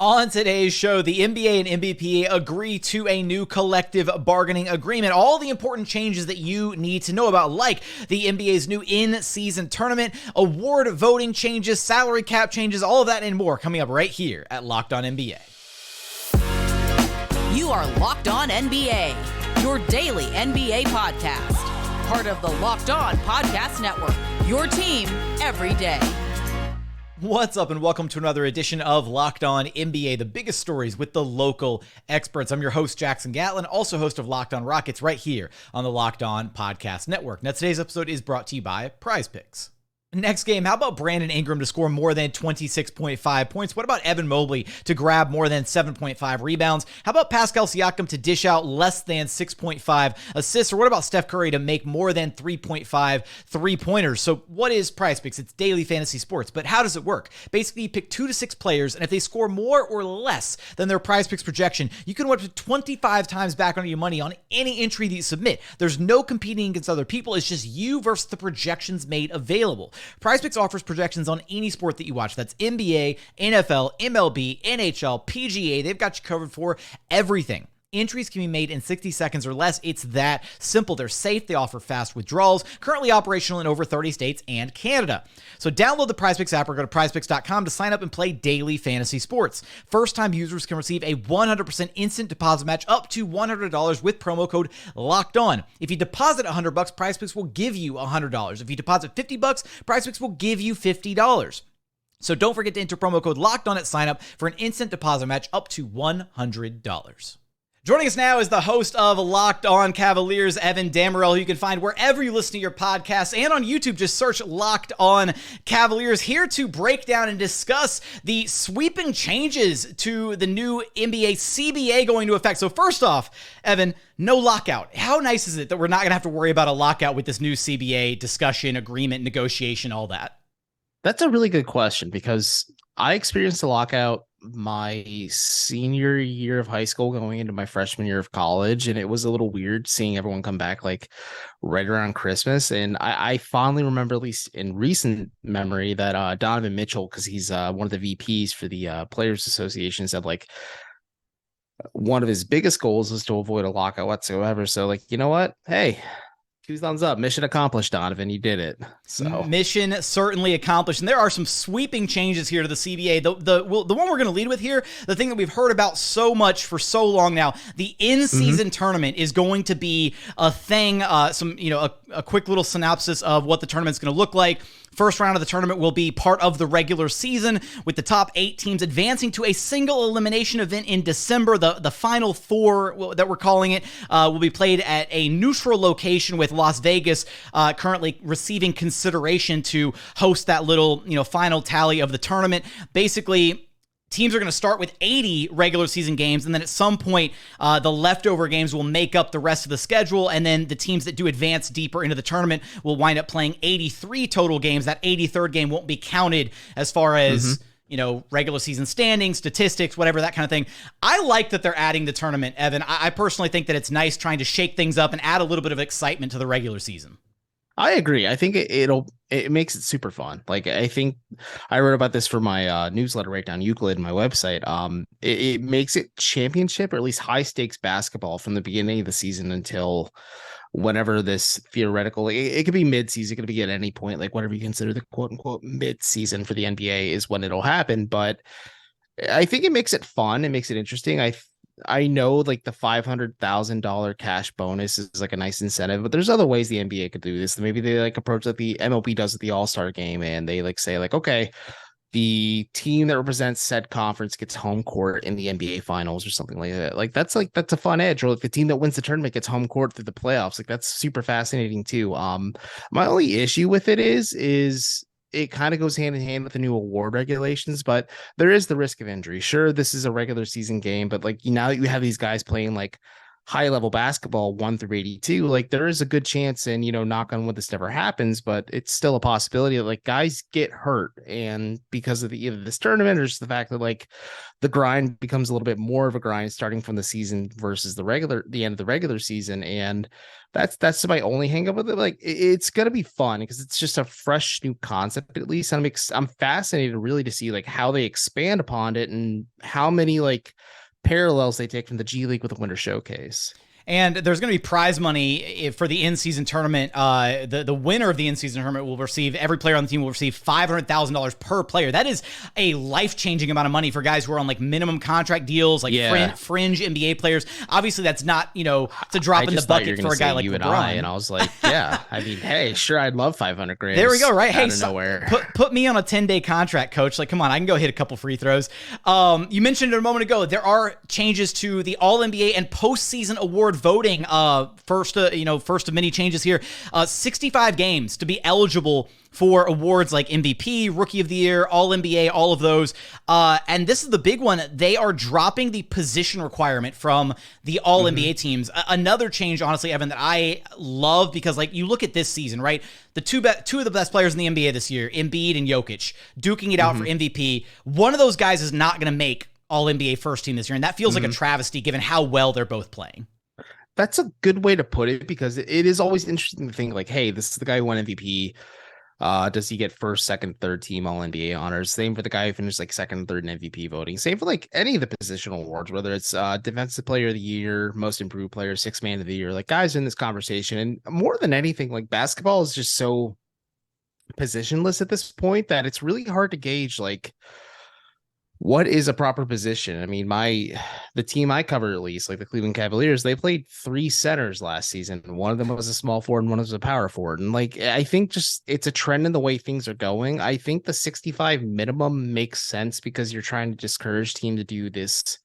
On today's show, the NBA and NBPA agree to a new collective bargaining agreement. All the important changes that you need to know about, like the NBA's new in-season tournament, award voting changes, salary cap changes, all of that and more coming up right here at Locked On NBA. You are Locked On NBA, your daily NBA podcast. Part of the Locked On Podcast Network, your team every day. What's up and welcome to another edition of Locked On NBA, the biggest stories with the local experts. I'm your host, Jackson Gatlin, also host of Locked On Rockets right here on the Locked On Podcast Network. Now, today's episode is brought to you by Prize Picks. Next game, how about Brandon Ingram to score more than 26.5 points? What about Evan Mobley to grab more than 7.5 rebounds? How about Pascal Siakam to dish out less than 6.5 assists? Or what about Steph Curry to make more than 3.5 three-pointers? So what is Prize Picks? It's daily fantasy sports, but how does it work? Basically, you pick 2 to 6 players, and if they score more or less than their Prize Picks projection, you can win up to 25 times back on your money on any entry that you submit. There's no competing against other people. It's just you versus the projections made available. Prize Picks offers projections on any sport that you watch. That's NBA, NFL, MLB, NHL, PGA. They've got you covered for everything. Entries can be made in 60 seconds or less. It's that simple. They're safe. They offer fast withdrawals. Currently operational in over 30 states and Canada. So download the Prize Picks app or go to prizepicks.com to sign up and play daily fantasy sports. First-time users can receive a 100% instant deposit match up to $100 with promo code LOCKEDON. If you deposit $100, Prize Picks will give you $100. If you deposit $50, Prize Picks will give you $50. So don't forget to enter promo code LOCKEDON at sign up for an instant deposit match up to $100. Joining us now is the host of Locked On Cavaliers, Evan Dammarell, who you can find wherever you listen to your podcasts and on YouTube. Just search Locked On Cavaliers, here to break down and discuss the sweeping changes to the new NBA CBA going into effect. So first off, Evan, no lockout. How nice is it that we're not going to have to worry about a lockout with this new CBA discussion, agreement, negotiation, all that? That's a really good question, because I experienced a lockout my senior year of high school going into my freshman year of college, and it was a little weird seeing everyone come back like right around Christmas. And I fondly remember, at least in recent memory, that Donovan Mitchell, because he's one of the VPs for the Players Association, said like one of his biggest goals was to avoid a lockout whatsoever. So like, you know what? Hey, 2 thumbs up. Mission accomplished, Donovan. You did it. So mission certainly accomplished. And there are some sweeping changes here to the CBA. The one we're going to lead with here, the thing that we've heard about so much for so long now, the in-season tournament is going to be a thing. A quick little synopsis of what the tournament's going to look like. First round of the tournament will be part of the regular season, with the top 8 teams advancing to a single elimination event in December. The final 4 that we're calling it will be played at a neutral location, with Las Vegas currently receiving consideration to host that little final tally of the tournament. Basically, teams are going to start with 80 regular season games, and then at some point, the leftover games will make up the rest of the schedule, and then the teams that do advance deeper into the tournament will wind up playing 83 total games. That 83rd game won't be counted as far as regular season standings, statistics, whatever, that kind of thing. I like that they're adding the tournament, Evan. I personally think that it's nice trying to shake things up and add a little bit of excitement to the regular season. I agree. I think it makes it super fun. Like, I think I wrote about this for my newsletter right down Euclid, my website. It makes it championship, or at least high stakes basketball from the beginning of the season until whenever this theoretical, it could be mid-season, it could be at any point, like whatever you consider the quote unquote mid-season for the NBA is when it'll happen. But I think it makes it fun. It makes it interesting. I know like the $500,000 cash bonus is like a nice incentive, but there's other ways the NBA could do this. Maybe they like approach like the MLB does at the All-Star game, and they like say like, okay, the team that represents said conference gets home court in the NBA finals or something like that. Like that's a fun edge. Or like the team that wins the tournament gets home court through the playoffs. Like that's super fascinating too. My only issue with it is it kind of goes hand in hand with the new award regulations, but there is the risk of injury. Sure, this is a regular season game, but like now that you have these guys playing like high level basketball 1 through 82, like there is a good chance, and knock on wood, this never happens, but it's still a possibility that like guys get hurt, and because of either this tournament or just the fact that like the grind becomes a little bit more of a grind starting from the season versus the end of the regular season. And that's my only hang up with it. Like it's gonna be fun because it's just a fresh new concept, at least. And I'm fascinated really to see like how they expand upon it and how many like parallels they take from the G League with the Winter Showcase. And there's going to be prize money for the in-season tournament. The winner of the in-season tournament will receive, every player on the team will receive $500,000 per player. That is a life-changing amount of money for guys who are on like minimum contract deals, like fringe NBA players. Obviously, that's not, it's a drop in the bucket for a guy like LeBron. And I was like, yeah, I mean, hey, sure, I'd love $500,000. There we go, right? Hey, nowhere. Put me on a 10-day contract, coach. Like, come on, I can go hit a couple free throws. You mentioned it a moment ago, there are changes to the All-NBA and postseason award voting. First of many changes here. 65 games to be eligible for awards like MVP, Rookie of the Year, All-NBA, all of those. And this is the big one. They are dropping the position requirement from the All-NBA teams. Another change, honestly, Evan, that I love because, like, you look at this season, right? The two of the best players in the NBA this year, Embiid and Jokic, duking it out for MVP. One of those guys is not going to make All-NBA first team this year, and that feels like a travesty given how well they're both playing. That's a good way to put it, because it is always interesting to think like, hey, this is the guy who won MVP. Does he get first, second, third team All NBA honors? Same for the guy who finished like second, third in MVP voting. Same for like any of the positional awards, whether it's Defensive Player of the Year, Most Improved Player, Sixth Man of the Year. Like guys are in this conversation, and more than anything, like basketball is just so positionless at this point that it's really hard to gauge like what is a proper position. I mean, the team I cover, at least, like the Cleveland Cavaliers, they played 3 centers last season. One of them was a small forward and one was a power forward. And like, I think just it's a trend in the way things are going. I think the 65 minimum makes sense because you're trying to discourage team to do this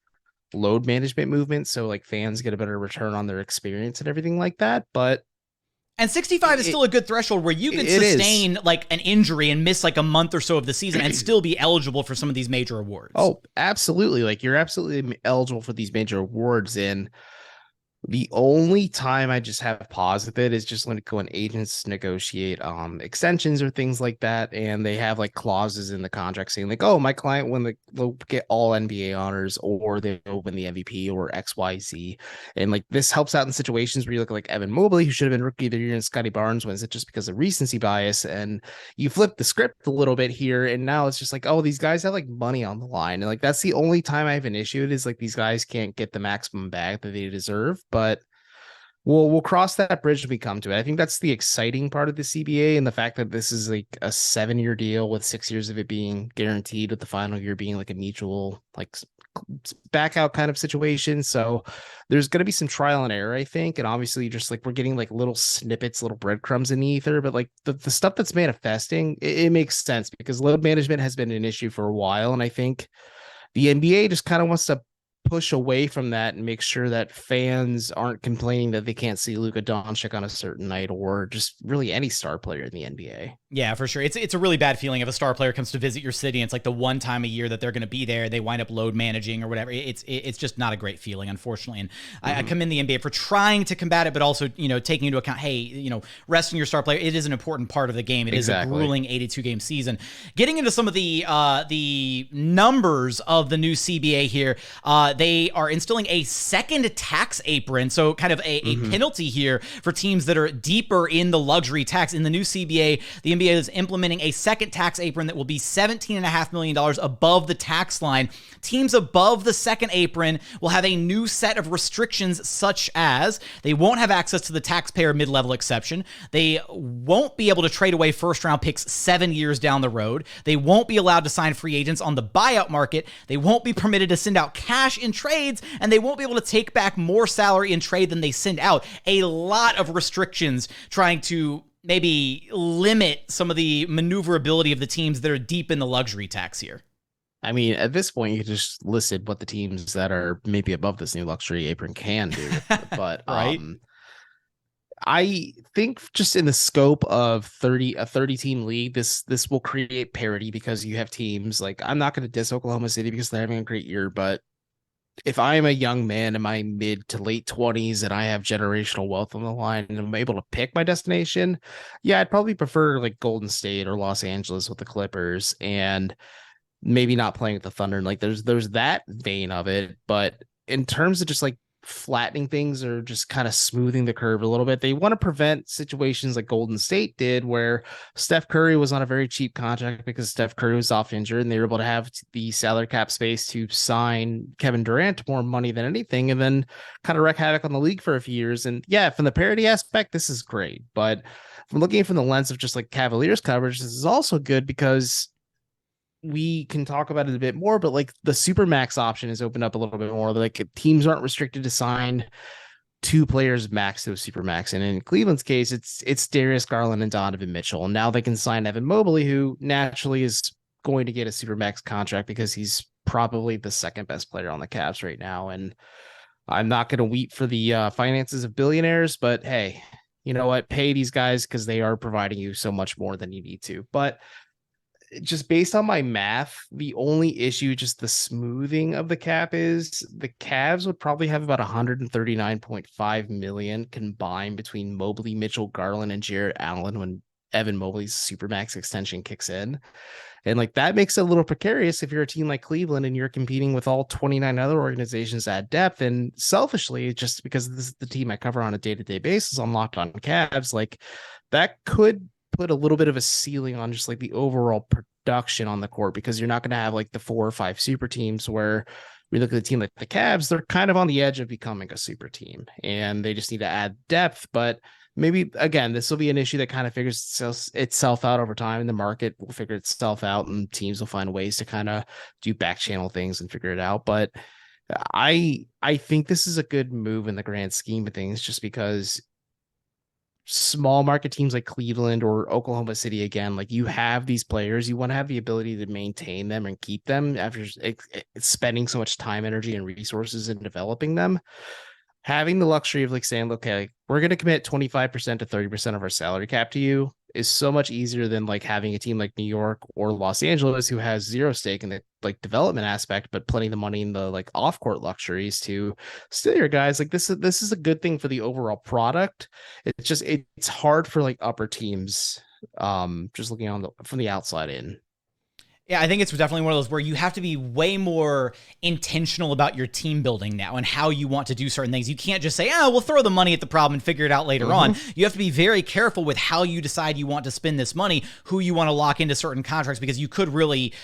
load management movement. So like fans get a better return on their experience and everything like that. But and 65 is still a good threshold where you could sustain like an injury and miss like a month or so of the season and still be eligible for some of these major awards. Oh, absolutely. Like you're absolutely eligible for these major awards. And the only time I just have pause with it is just when agents negotiate extensions or things like that, and they have like clauses in the contract saying like, oh, my client they'll get all NBA honors or they'll win the MVP or XYZ. And like this helps out in situations where you look at like Evan Mobley, who should have been Rookie of the Year, and Scotty Barnes wins it just because of recency bias. And you flip the script a little bit here, and now it's just like, oh, these guys have like money on the line. And like that's the only time I have an issue. It is like these guys can't get the maximum bag that they deserve. But we'll cross that bridge when we come to it. I think that's the exciting part of the CBA, and the fact that this is like a 7-year deal with 6 years of it being guaranteed, with the final year being like a mutual like back out kind of situation. So there's going to be some trial and error, I think. And obviously just like we're getting like little snippets, little breadcrumbs in the ether, but like the stuff that's manifesting, it makes sense because load management has been an issue for a while. And I think the NBA just kind of wants to push away from that and make sure that fans aren't complaining that they can't see Luka Doncic on a certain night, or just really any star player in the NBA. Yeah, for sure. It's a really bad feeling if a star player comes to visit your city and it's like the one time a year that they're going to be there, they wind up load managing or whatever. It's just not a great feeling, unfortunately. And I commend the NBA for trying to combat it, but also, taking into account, hey, resting your star player, it is an important part of the game. It is a grueling 82-game season. Getting into some of the numbers of the new CBA here, they are instilling a second tax apron, so kind of a penalty here for teams that are deeper in the luxury tax. In the new CBA, the NBA is implementing a second tax apron that will be $17.5 million above the tax line. Teams above the second apron will have a new set of restrictions, such as they won't have access to the taxpayer mid-level exception. They won't be able to trade away first-round picks 7 years down the road. They won't be allowed to sign free agents on the buyout market. They won't be permitted to send out cash in trades, and they won't be able to take back more salary in trade than they send out. A lot of restrictions trying to maybe limit some of the maneuverability of the teams that are deep in the luxury tax here. I mean, at this point, you just listed what the teams that are maybe above this new luxury apron can do. But right? I think just in the scope of a 30-team league, this will create parity because you have teams like, I'm not going to diss Oklahoma City because they're having a great year, but if I am a young man in my mid to late 20s and I have generational wealth on the line and I'm able to pick my destination, yeah, I'd probably prefer like Golden State or Los Angeles with the Clippers and maybe not playing with the Thunder. And like there's that vein of it. But in terms of just like flattening things or just kind of smoothing the curve a little bit, they want to prevent situations like Golden State did where Steph Curry was on a very cheap contract because Steph Curry was off injured and they were able to have the salary cap space to sign Kevin Durant more money than anything and then kind of wreak havoc on the league for a few years. And yeah, from the parity aspect, this is great. But from looking from the lens of just like Cavaliers coverage, this is also good because we can talk about it a bit more, but like the Supermax option is opened up a little bit more. Like teams aren't restricted to sign 2 players max to a Supermax. And in Cleveland's case, it's Darius Garland and Donovan Mitchell. And now they can sign Evan Mobley, who naturally is going to get a Supermax contract because he's probably the second best player on the Cavs right now. And I'm not going to weep for the finances of billionaires, but hey, you know what? Pay these guys because they are providing you so much more than you need to. But just based on my math, the only issue, just the smoothing of the cap, is the Cavs would probably have about 139.5 million combined between Mobley, Mitchell, Garland, and Jarrett Allen when Evan Mobley's Supermax extension kicks in. And like that makes it a little precarious if you're a team like Cleveland and you're competing with all 29 other organizations at depth. And selfishly, just because this is the team I cover on a day-to-day basis on Locked On Cavs, like that could put a little bit of a ceiling on just like the overall production on the court, because you're not going to have like the 4 or 5 super teams where we look at a team like the Cavs, they're kind of on the edge of becoming a super team and they just need to add depth. But maybe again, this will be an issue that kind of figures itself out over time, and the market will figure itself out and teams will find ways to kind of do back channel things and figure it out. But I think this is a good move in the grand scheme of things, just because small market teams like Cleveland or Oklahoma City, again, like you have these players, you want to have the ability to maintain them and keep them after spending so much time, energy, and resources in developing them. Having the luxury of like saying, okay, we're going to commit 25% to 30% of our salary cap to you is so much easier than like having a team like New York or Los Angeles who has zero stake in the like development aspect, but plenty of the money in the like off court luxuries to steal your guys. Like this is a good thing for the overall product. It's just, it's hard for like upper teams, just looking on from the outside in. Yeah, I think it's definitely one of those where you have to be way more intentional about your team building now and how you want to do certain things. You can't just say, we'll throw the money at the problem and figure it out later on. You have to be very careful with how you decide you want to spend this money, who you want to lock into certain contracts, because you could really,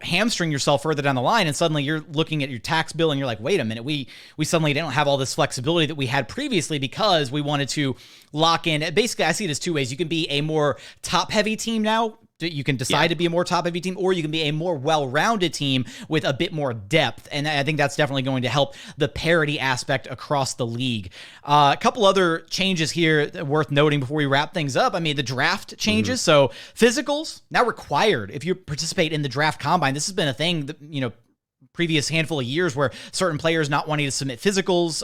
hamstring yourself further down the line. And suddenly you're looking at your tax bill and you're like, wait a minute, we suddenly don't have all this flexibility that we had previously because we wanted to lock in. Basically, I see it as 2 ways. You can be a more top-heavy team now. You can decide to be a more top-heavy team, or you can be a more well-rounded team with a bit more depth. And I think that's definitely going to help the parity aspect across the league. A couple other changes here worth noting before we wrap things up. I mean, the draft changes. So physicals now required if you participate in the draft combine. This has been a thing that, previous handful of years where certain players not wanting to submit physicals.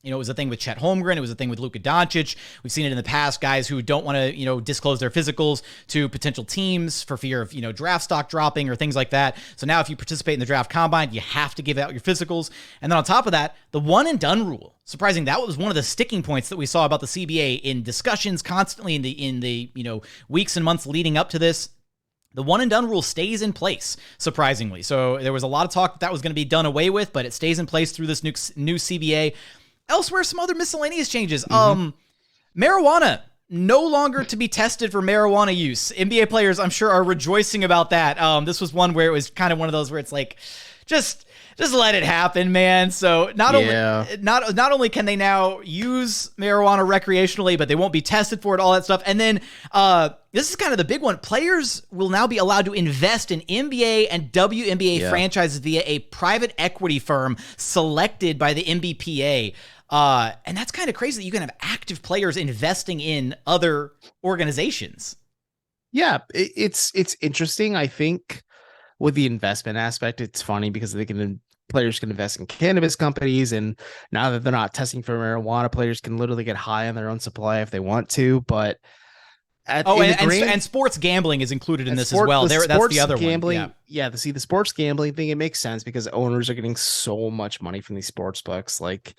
It was a thing with Chet Holmgren. It was a thing with Luka Doncic. We've seen it in the past, guys who don't want to, disclose their physicals to potential teams for fear of, draft stock dropping or things like that. So now if you participate in the draft combine, you have to give out your physicals. And then on top of that, the one and done rule. Surprising, that was one of the sticking points that we saw about the CBA in discussions constantly in the weeks and months leading up to this. The one and done rule stays in place, surprisingly. So there was a lot of talk that was going to be done away with, but it stays in place through this new CBA. Elsewhere, some other miscellaneous changes. Marijuana, no longer to be tested for marijuana use. NBA players, I'm sure, are rejoicing about that. This was one where it was kind of one of those where it's like, just let it happen, man. So not only can they now use marijuana recreationally, but they won't be tested for it, all that stuff. And then this is kind of the big one. Players will now be allowed to invest in NBA and WNBA franchises via a private equity firm selected by the NBPA. And that's kind of crazy that you can have active players investing in other organizations. Yeah, it's interesting. I think with the investment aspect, it's funny because players can invest in cannabis companies, and now that they're not testing for marijuana, players can literally get high on their own supply if they want to. But Oh, in the grand, and sports gambling is included in this as sport, well. the That's sports the other gambling, one. yeah. See, the sports gambling thing, it makes sense because owners are getting so much money from these sports books. Like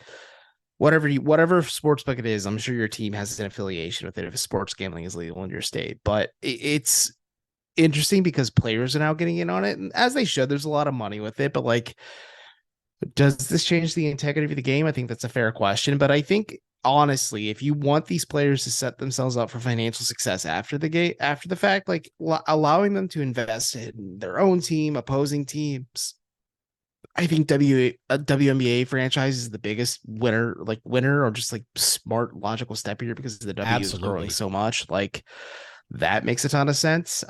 whatever sports book it is, I'm sure your team has an affiliation with it if sports gambling is legal in your state. But it's interesting because players are now getting in on it, and as they should. There's a lot of money with it, but like, does this change the integrity of the game? I think that's a fair question, but I think honestly, if you want these players to set themselves up for financial success after the game, after the fact, like allowing them to invest in their own team, opposing teams, I think WNBA franchise is the biggest winner or just like smart, logical step here because the W is growing so much. Like that makes a ton of sense.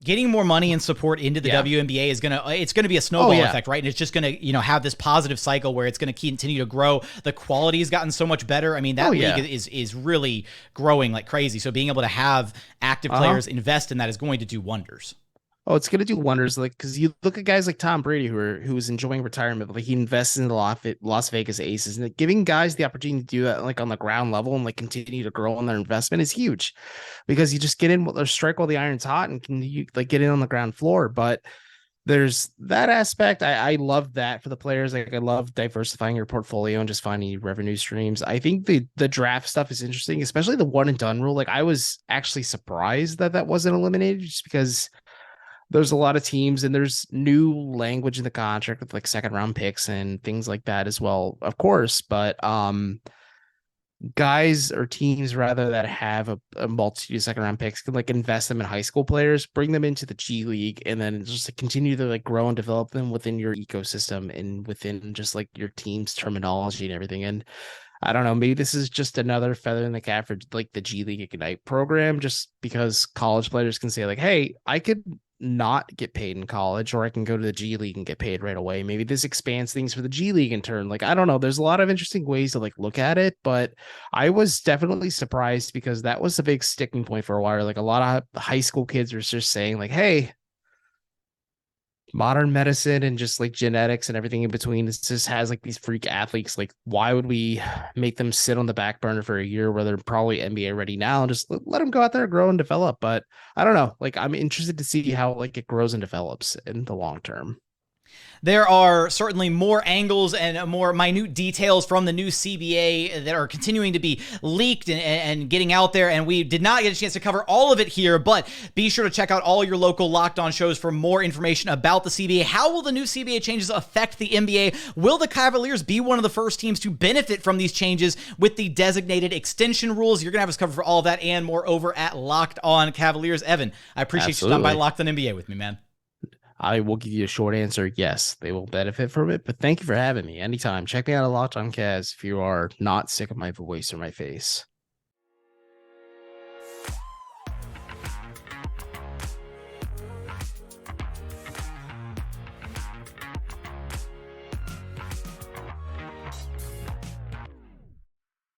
Getting more money and support into the WNBA is it's gonna be a snowball effect, right? And it's just gonna, have this positive cycle where it's gonna continue to grow. The quality has gotten so much better. I mean, that league is really growing like crazy. So being able to have active players invest in that is going to do wonders. Oh, it's gonna do wonders. Like, because you look at guys like Tom Brady, who's enjoying retirement, but like he invests in the Las Vegas Aces, and like, giving guys the opportunity to do that, like on the ground level, and like continue to grow on their investment is huge, because you just get in or strike while the iron's hot, and can you like get in on the ground floor. But there's that aspect. I love that for the players. Like I love diversifying your portfolio and just finding revenue streams. I think the draft stuff is interesting, especially the one and done rule. Like I was actually surprised that wasn't eliminated, just because there's a lot of teams and there's new language in the contract with like second round picks and things like that as well, of course. But guys or teams rather that have a multitude of second round picks can like invest them in high school players, bring them into the G League, and then just like, continue to like grow and develop them within your ecosystem and within just like your team's terminology and everything. And I don't know, maybe this is just another feather in the cap for like the G League Ignite program, just because college players can say like, hey, I could not get paid in college, or I can go to the G League and get paid right away. Maybe this expands things for the G League in turn. Like, I don't know. There's a lot of interesting ways to like look at it, but I was definitely surprised because that was a big sticking point for a while. Like a lot of high school kids were just saying like, hey, modern medicine and just like genetics and everything in between, this just has like these freak athletes. Like, why would we make them sit on the back burner for a year where they're probably NBA ready now, and just let them go out there, grow and develop? But I don't know. Like, I'm interested to see how like it grows and develops in the long term. There are certainly more angles and more minute details from the new CBA that are continuing to be leaked and getting out there, and we did not get a chance to cover all of it here, but be sure to check out all your local Locked On shows for more information about the CBA. How will the new CBA changes affect the NBA? Will the Cavaliers be one of the first teams to benefit from these changes with the designated extension rules? You're going to have us covered for all of that and more over at Locked On Cavaliers. Evan, I appreciate you stopping by Locked On NBA with me, man. I will give you a short answer. Yes, they will benefit from it, but thank you for having me anytime. Check me out at Locked On Cavs if you are not sick of my voice or my face.